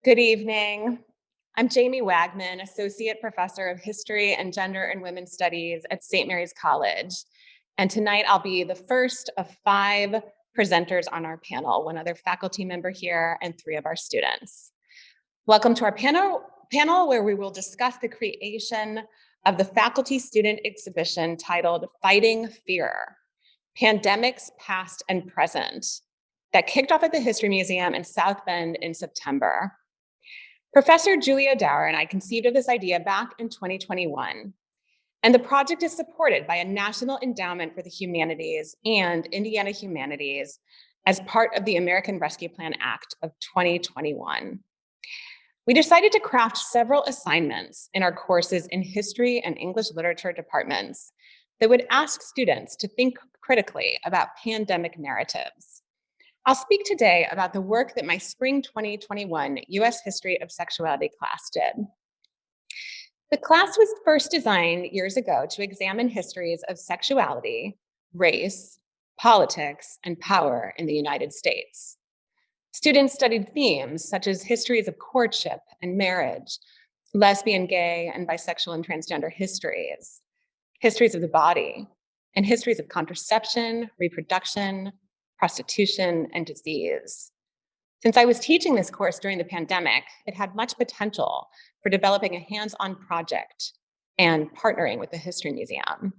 Good evening. I'm Jamie Wagman, Associate Professor of History and Gender and Women's Studies at St. Mary's College. And tonight I'll be the first of 5 presenters on our panel, 1 other faculty member here and 3 of our students. Welcome to our panel where we will discuss the creation of the faculty student exhibition titled Fighting Fear, Pandemics Past and Present, that kicked off at the History Museum in South Bend in September. Professor Julia Dauer and I conceived of this idea back in 2021, and the project is supported by a National Endowment for the Humanities and Indiana Humanities as part of the American Rescue Plan Act of 2021. We decided to craft several assignments in our courses in history and English literature departments that would ask students to think critically about pandemic narratives. I'll speak today about the work that my spring 2021 U.S. History of Sexuality class did. The class was first designed years ago to examine histories of sexuality, race, politics, and power in the United States. Students studied themes such as histories of courtship and marriage, lesbian, gay, and bisexual and transgender histories, histories of the body, and histories of contraception, reproduction, prostitution, and disease. Since I was teaching this course during the pandemic, it had much potential for developing a hands-on project and partnering with the History Museum.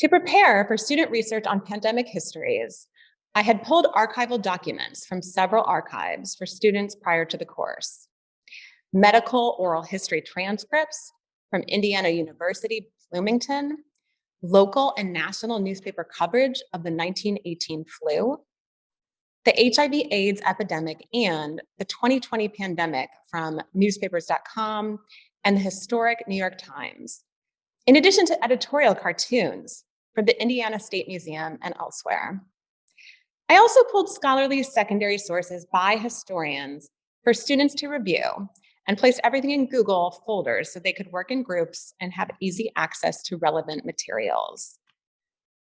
To prepare for student research on pandemic histories, I had pulled archival documents from several archives for students prior to the course. Medical oral history transcripts from Indiana University, Bloomington, local and national newspaper coverage of the 1918 flu, the HIV/AIDS epidemic, and the 2020 pandemic from newspapers.com and the historic New York Times, in addition to editorial cartoons from the Indiana State Museum and elsewhere. I also pulled scholarly secondary sources by historians for students to review and placed everything in Google folders so they could work in groups and have easy access to relevant materials.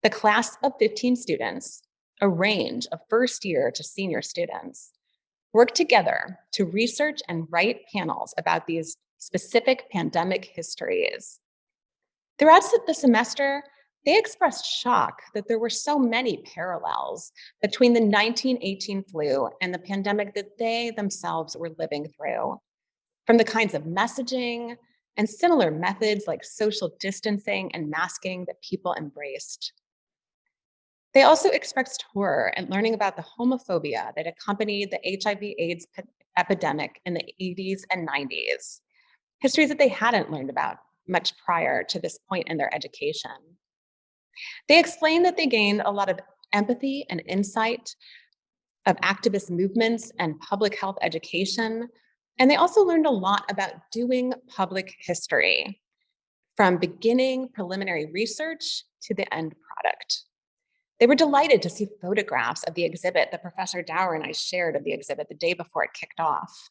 The class of 15 students, a range of first year to senior students, worked together to research and write panels about these specific pandemic histories. Throughout the semester, they expressed shock that there were so many parallels between the 1918 flu and the pandemic that they themselves were living through, from the kinds of messaging and similar methods like social distancing and masking that people embraced. They also expressed horror at learning about the homophobia that accompanied the HIV/AIDS epidemic in the 80s and 90s, histories that they hadn't learned about much prior to this point in their education. They explained that they gained a lot of empathy and insight of activist movements and public health education. And they also learned a lot about doing public history, from beginning preliminary research to the end product. They were delighted to see photographs of the exhibit that Professor Dauer and I shared of the exhibit the day before it kicked off.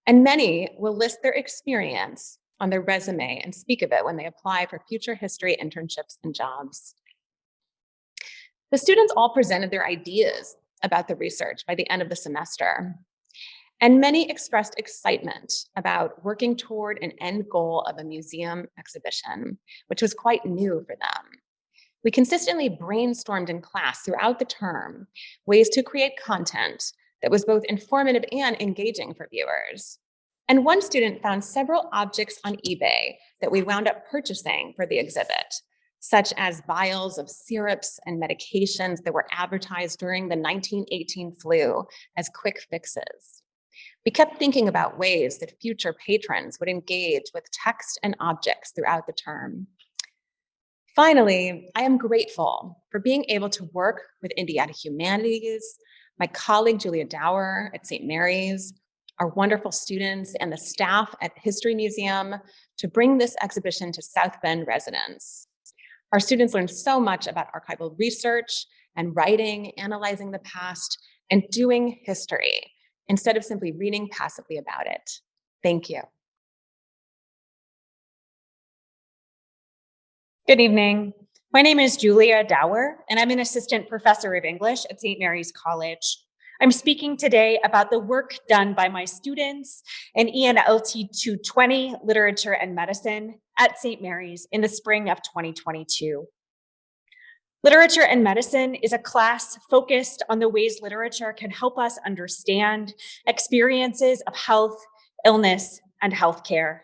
And many will list their experience on their resume and speak of it when they apply for future history internships and jobs. The students all presented their ideas about the research by the end of the semester. And many expressed excitement about working toward an end goal of a museum exhibition, which was quite new for them. We consistently brainstormed in class throughout the term ways to create content that was both informative and engaging for viewers. And one student found several objects on eBay that we wound up purchasing for the exhibit, such as vials of syrups and medications that were advertised during the 1918 flu as quick fixes. We kept thinking about ways that future patrons would engage with text and objects throughout the term. Finally, I am grateful for being able to work with Indiana Humanities, my colleague Julia Dauer at St. Mary's, our wonderful students, and the staff at History Museum to bring this exhibition to South Bend residents. Our students learned so much about archival research and writing, analyzing the past, and doing history, instead of simply reading passively about it. Thank you. Good evening. My name is Julia Dauer, and I'm an assistant professor of English at St. Mary's College. I'm speaking today about the work done by my students in ENLT 220, Literature and Medicine at St. Mary's in the spring of 2022. Literature and Medicine is a class focused on the ways literature can help us understand experiences of health, illness, and healthcare.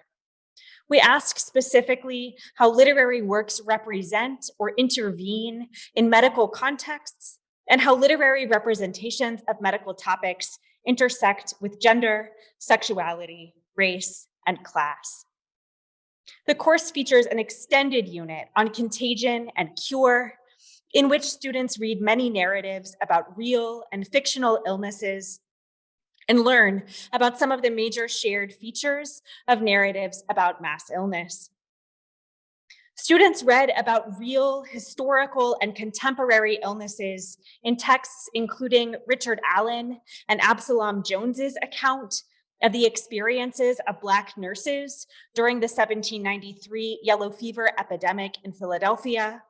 We ask specifically how literary works represent or intervene in medical contexts, and how literary representations of medical topics intersect with gender, sexuality, race, and class. The course features an extended unit on contagion and cure, in which students read many narratives about real and fictional illnesses and learn about some of the major shared features of narratives about mass illness. Students read about real, historical, and contemporary illnesses in texts including Richard Allen and Absalom Jones's account of the experiences of Black nurses during the 1793 yellow fever epidemic in Philadelphia,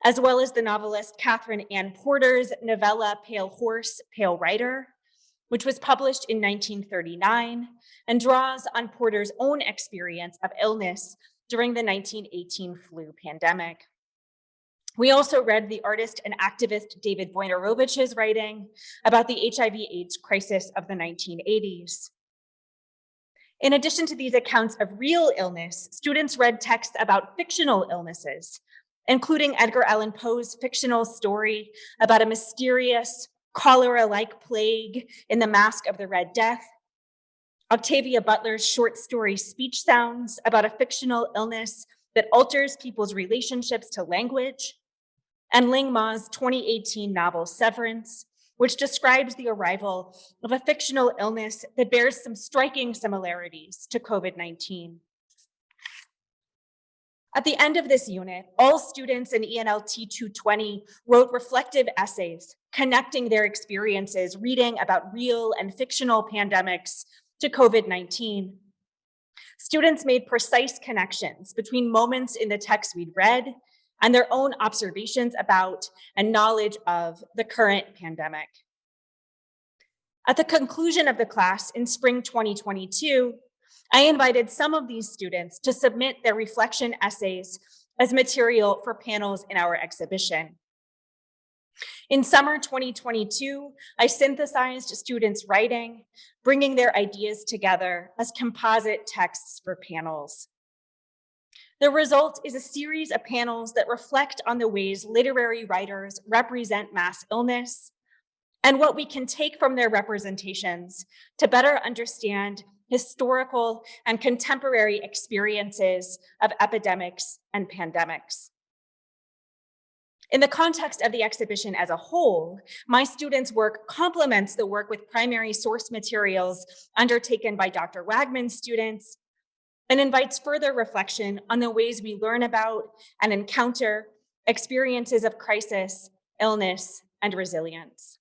as well as the novelist Catherine Ann Porter's novella Pale Horse, Pale Rider, which was published in 1939 and draws on Porter's own experience of illness during the 1918 flu pandemic. We also read the artist and activist David Wojnarowicz's writing about the HIV/AIDS crisis of the 1980s. In addition to these accounts of real illness, students read texts about fictional illnesses, including Edgar Allan Poe's fictional story about a mysterious cholera-like plague in The Masque of the Red Death, Octavia Butler's short story Speech Sounds about a fictional illness that alters people's relationships to language, and Ling Ma's 2018 novel Severance, which describes the arrival of a fictional illness that bears some striking similarities to COVID-19. At the end of this unit, all students in ENLT 220 wrote reflective essays connecting their experiences reading about real and fictional pandemics to COVID-19. Students made precise connections between moments in the text we'd read and their own observations about and knowledge of the current pandemic. At the conclusion of the class in spring 2022, I invited some of these students to submit their reflection essays as material for panels in our exhibition. In summer 2022, I synthesized students' writing, bringing their ideas together as composite texts for panels. The result is a series of panels that reflect on the ways literary writers represent mass illness and what we can take from their representations to better understand historical and contemporary experiences of epidemics and pandemics. In the context of the exhibition as a whole, my students' work complements the work with primary source materials undertaken by Dr. Wagman's students and invites further reflection on the ways we learn about and encounter experiences of crisis, illness, and resilience.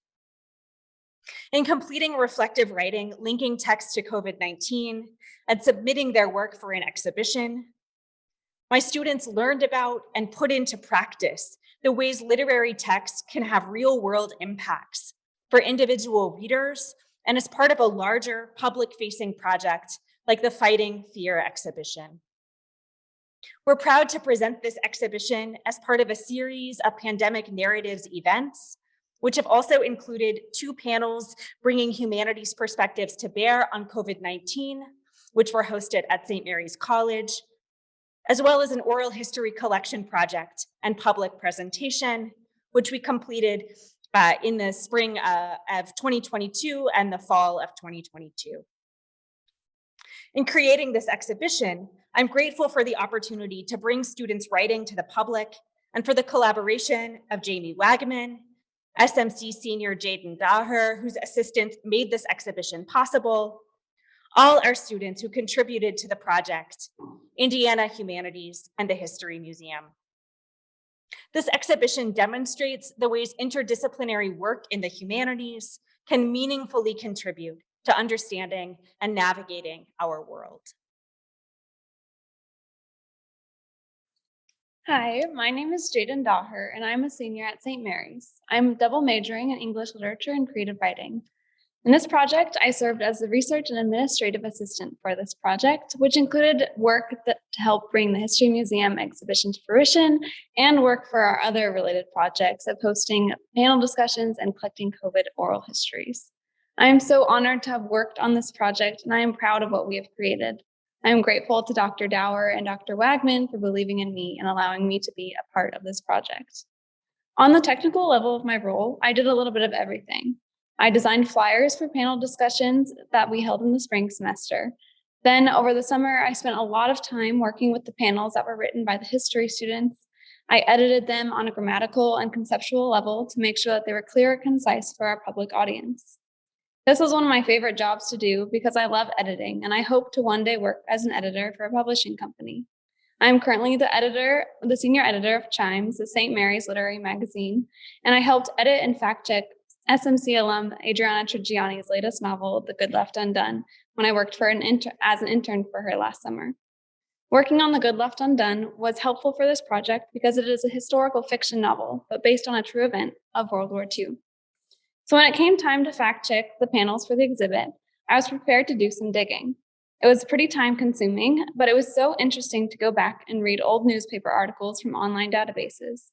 In completing reflective writing, linking text to COVID-19, and submitting their work for an exhibition, my students learned about and put into practice the ways literary texts can have real-world impacts for individual readers and as part of a larger public-facing project like the Fighting Fear exhibition. We're proud to present this exhibition as part of a series of pandemic narratives events, which have also included 2 panels bringing humanities perspectives to bear on COVID-19, which were hosted at St. Mary's College, as well as an oral history collection project and public presentation, which we completed in the spring of 2022 and the fall of 2022. In creating this exhibition, I'm grateful for the opportunity to bring students' writing to the public and for the collaboration of Jamie Wagman, SMC senior Jaden Daher, whose assistance made this exhibition possible, all our students who contributed to the project, Indiana Humanities and the History Museum. This exhibition demonstrates the ways interdisciplinary work in the humanities can meaningfully contribute to understanding and navigating our world. Hi, my name is Jaden Daher, and I'm a senior at St. Mary's. I'm double majoring in English literature and creative writing. In this project, I served as the research and administrative assistant for this project, which included work to help bring the History Museum exhibition to fruition and work for our other related projects of hosting panel discussions and collecting COVID oral histories. I am so honored to have worked on this project, and I am proud of what we have created. I am grateful to Dr. Dauer and Dr. Wagman for believing in me and allowing me to be a part of this project. On the technical level of my role, I did a little bit of everything. I designed flyers for panel discussions that we held in the spring semester. Then, over the summer, I spent a lot of time working with the panels that were written by the history students. I edited them on a grammatical and conceptual level to make sure that they were clear and concise for our public audience. This was one of my favorite jobs to do because I love editing, and I hope to one day work as an editor for a publishing company. I am currently the senior editor of Chimes, the St. Mary's literary magazine, and I helped edit and fact check SMC alum Adriana Trigiani's latest novel, The Good Left Undone, when I worked as an intern for her last summer. Working on The Good Left Undone was helpful for this project because it is a historical fiction novel, but based on a true event of World War II. So when it came time to fact check the panels for the exhibit, I was prepared to do some digging. It was pretty time consuming, but it was so interesting to go back and read old newspaper articles from online databases.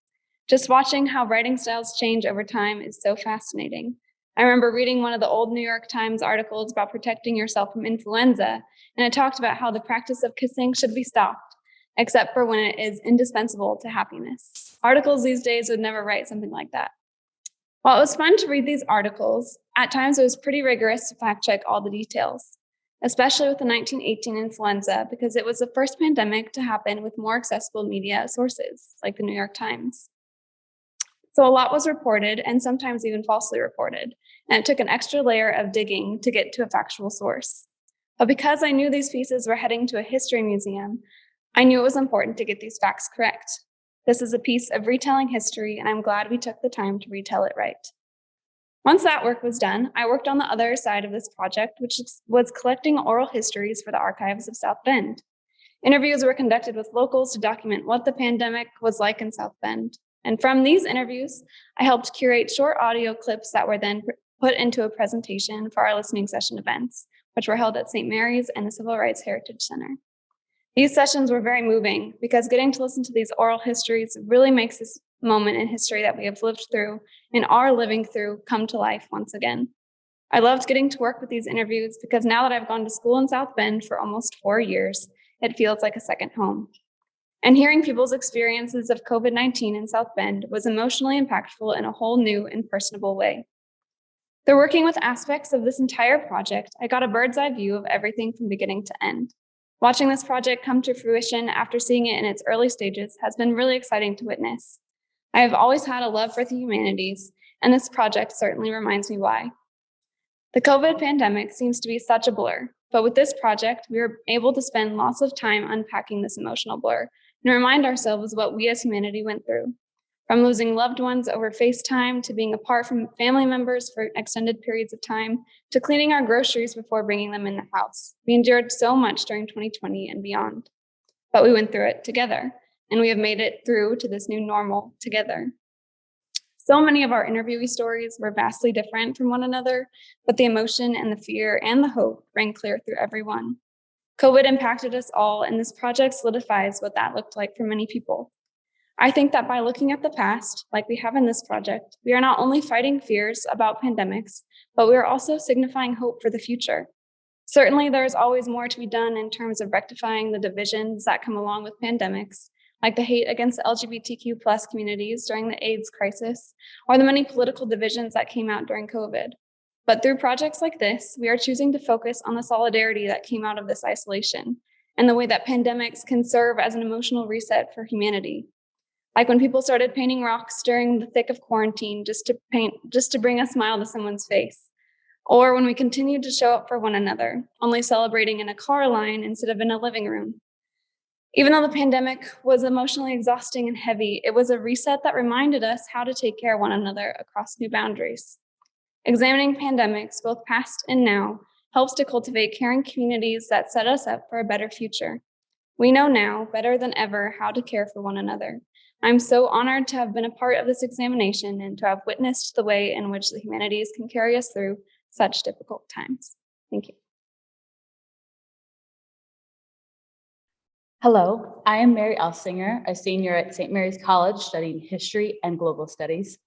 Just watching how writing styles change over time is so fascinating. I remember reading one of the old New York Times articles about protecting yourself from influenza, and it talked about how the practice of kissing should be stopped, except for when it is indispensable to happiness. Articles these days would never write something like that. While it was fun to read these articles, at times it was pretty rigorous to fact check all the details, especially with the 1918 influenza, because it was the first pandemic to happen with more accessible media sources, like the New York Times. So a lot was reported, and sometimes even falsely reported, and it took an extra layer of digging to get to a factual source. But because I knew these pieces were heading to a history museum, I knew it was important to get these facts correct. This is a piece of retelling history, and I'm glad we took the time to retell it right. Once that work was done, I worked on the other side of this project, which was collecting oral histories for the archives of South Bend. Interviews were conducted with locals to document what the pandemic was like in South Bend. And from these interviews, I helped curate short audio clips that were then put into a presentation for our listening session events, which were held at St. Mary's and the Civil Rights Heritage Center. These sessions were very moving because getting to listen to these oral histories really makes this moment in history that we have lived through and are living through come to life once again. I loved getting to work with these interviews because now that I've gone to school in South Bend for almost 4 years, it feels like a second home. And hearing people's experiences of COVID-19 in South Bend was emotionally impactful in a whole new and personable way. Through working with aspects of this entire project, I got a bird's eye view of everything from beginning to end. Watching this project come to fruition after seeing it in its early stages has been really exciting to witness. I have always had a love for the humanities, and this project certainly reminds me why. The COVID pandemic seems to be such a blur, but with this project, we were able to spend lots of time unpacking this emotional blur and remind ourselves what we as humanity went through. From losing loved ones over FaceTime to being apart from family members for extended periods of time to cleaning our groceries before bringing them in the house. We endured so much during 2020 and beyond, but we went through it together, and we have made it through to this new normal together. So many of our interviewee stories were vastly different from one another, but the emotion and the fear and the hope rang clear through every one. COVID impacted us all, and this project solidifies what that looked like for many people. I think that by looking at the past, like we have in this project, we are not only fighting fears about pandemics, but we are also signifying hope for the future. Certainly, there is always more to be done in terms of rectifying the divisions that come along with pandemics, like the hate against the LGBTQ plus communities during the AIDS crisis, or the many political divisions that came out during COVID. But through projects like this, we are choosing to focus on the solidarity that came out of this isolation and the way that pandemics can serve as an emotional reset for humanity. Like when people started painting rocks during the thick of quarantine just to bring a smile to someone's face. Or when we continued to show up for one another, only celebrating in a car line instead of in a living room. Even though the pandemic was emotionally exhausting and heavy, it was a reset that reminded us how to take care of one another across new boundaries. Examining pandemics, both past and now, helps to cultivate caring communities that set us up for a better future. We know now, better than ever, how to care for one another. I'm so honored to have been a part of this examination and to have witnessed the way in which the humanities can carry us through such difficult times. Thank you. Hello, I am Mary Elsinger, a senior at St. Mary's College studying history and global studies.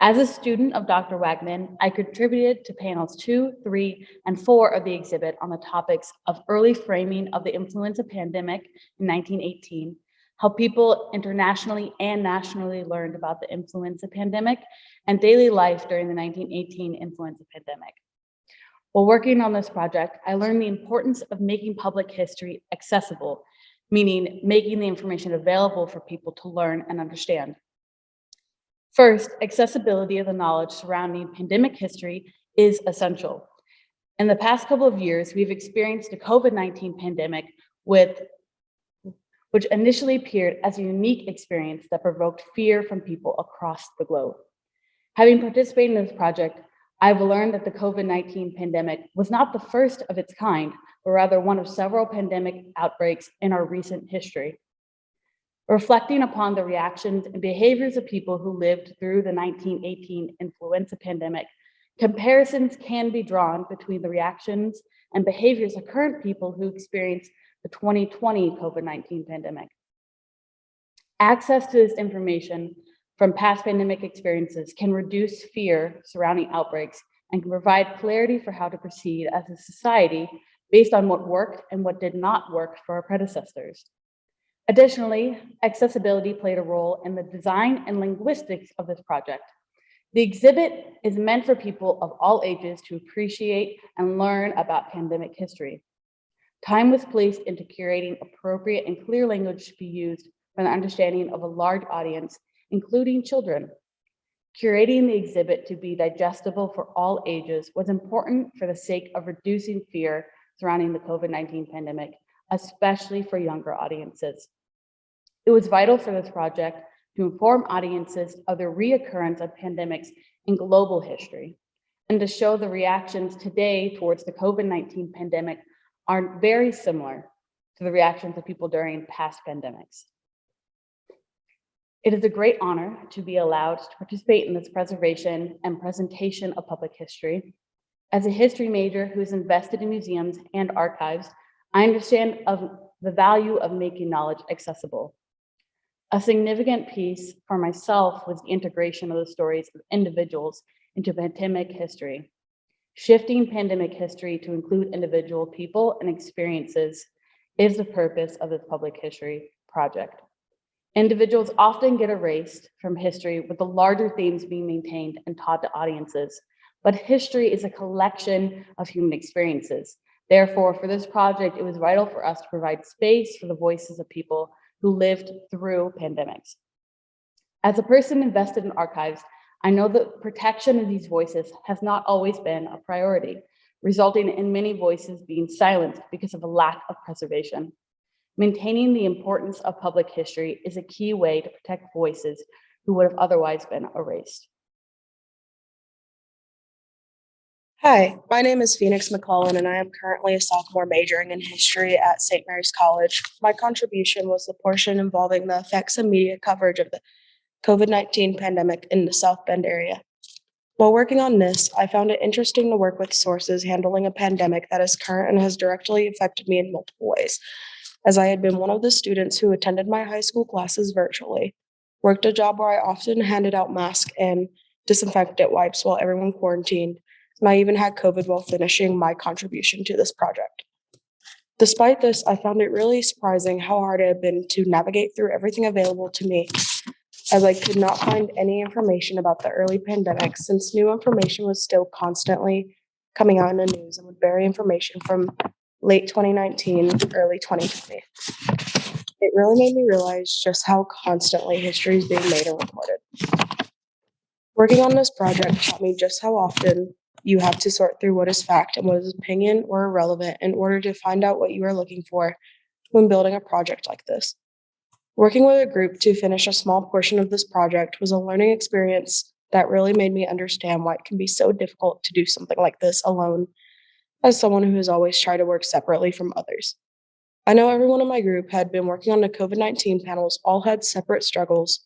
As a student of Dr. Wagman, I contributed to panels 2, 3, and 4 of the exhibit on the topics of early framing of the influenza pandemic in 1918, how people internationally and nationally learned about the influenza pandemic, and daily life during the 1918 influenza pandemic. While working on this project, I learned the importance of making public history accessible, meaning making the information available for people to learn and understand. First, accessibility of the knowledge surrounding pandemic history is essential. In the past couple of years, we've experienced a COVID-19 pandemic which initially appeared as a unique experience that provoked fear from people across the globe. Having participated in this project, I've learned that the COVID-19 pandemic was not the first of its kind, but rather one of several pandemic outbreaks in our recent history. Reflecting upon the reactions and behaviors of people who lived through the 1918 influenza pandemic, comparisons can be drawn between the reactions and behaviors of current people who experienced the 2020 COVID-19 pandemic. Access to this information from past pandemic experiences can reduce fear surrounding outbreaks and can provide clarity for how to proceed as a society based on what worked and what did not work for our predecessors. Additionally, accessibility played a role in the design and linguistics of this project. The exhibit is meant for people of all ages to appreciate and learn about pandemic history. Time was placed into curating appropriate and clear language to be used for the understanding of a large audience, including children. Curating the exhibit to be digestible for all ages was important for the sake of reducing fear surrounding the COVID-19 pandemic, especially for younger audiences. It was vital for this project to inform audiences of the reoccurrence of pandemics in global history and to show the reactions today towards the COVID-19 pandemic are very similar to the reactions of people during past pandemics. It is a great honor to be allowed to participate in this preservation and presentation of public history. As a history major who's invested in museums and archives, I understand of the value of making knowledge accessible. A significant piece for myself was the integration of the stories of individuals into pandemic history. Shifting pandemic history to include individual people and experiences is the purpose of this public history project. Individuals often get erased from history with the larger themes being maintained and taught to audiences, but history is a collection of human experiences. Therefore, for this project, it was vital for us to provide space for the voices of people who lived through pandemics. As a person invested in archives, I know that protection of these voices has not always been a priority, resulting in many voices being silenced because of a lack of preservation. Maintaining the importance of public history is a key way to protect voices who would have otherwise been erased. Hi, my name is McClellan, and I am currently a sophomore majoring in history at St. Mary's College. My contribution was the portion involving the effects of media coverage of the COVID-19 pandemic in the South Bend area. While working on this, I found it interesting to work with sources handling a pandemic that is current and has directly affected me in multiple ways, as I had been one of the students who attended my high school classes virtually, worked a job where I often handed out masks and disinfectant wipes while everyone quarantined, and I even had COVID while finishing my contribution to this project. Despite this, I found it really surprising how hard it had been to navigate through everything available to me, as I could not find any information about the early pandemic since new information was still constantly coming out in the news and would bury information from late 2019, early 2020. It really made me realize just how constantly history is being made and recorded. Working on this project taught me just how often you have to sort through what is fact and what is opinion or irrelevant in order to find out what you are looking for when building a project like this. Working with a group to finish a small portion of this project was a learning experience that really made me understand why it can be so difficult to do something like this alone, as someone who has always tried to work separately from others. I know everyone in my group had been working on the COVID-19 panels, all had separate struggles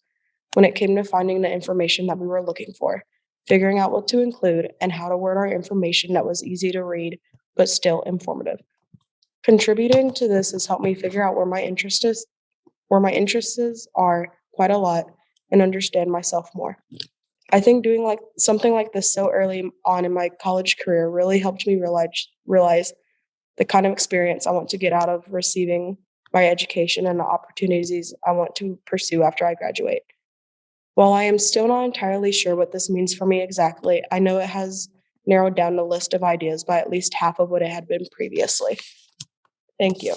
when it came to finding the information that we were looking for, figuring out what to include, and how to word our information that was easy to read but still informative. Contributing to this has helped me figure out where my interests are quite a lot and understand myself more. I think doing something like this so early on in my college career really helped me realize the kind of experience I want to get out of receiving my education and the opportunities I want to pursue after I graduate. While I am still not entirely sure what this means for me exactly, I know it has narrowed down the list of ideas by at least half of what it had been previously. Thank you.